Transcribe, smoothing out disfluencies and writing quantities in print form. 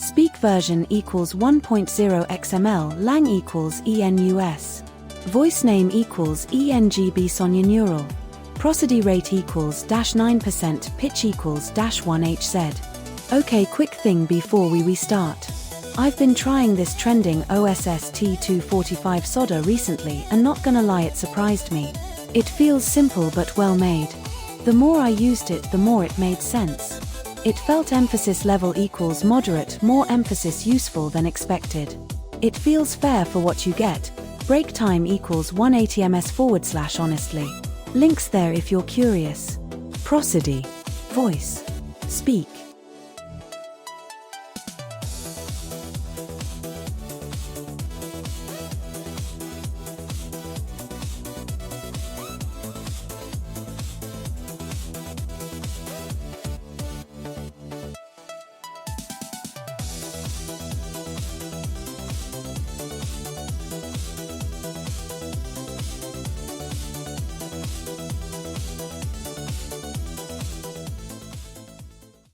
Speak version equals 1.0 XML, lang equals ENUS. Voice name equals ENGB Sonia Neural. Prosody rate equals -9%, pitch equals -1 Hz. Okay, quick thing before we restart. I've been trying this trending OSS T245 solder recently, and not gonna lie, it surprised me. It feels simple but well made. The more I used it, the more it made sense. It felt emphasis level equals moderate, more emphasis useful than expected. It feels fair for what you get. Break time equals 180 ms/honestly. Links there if you're curious. Prosody. Voice. Speak.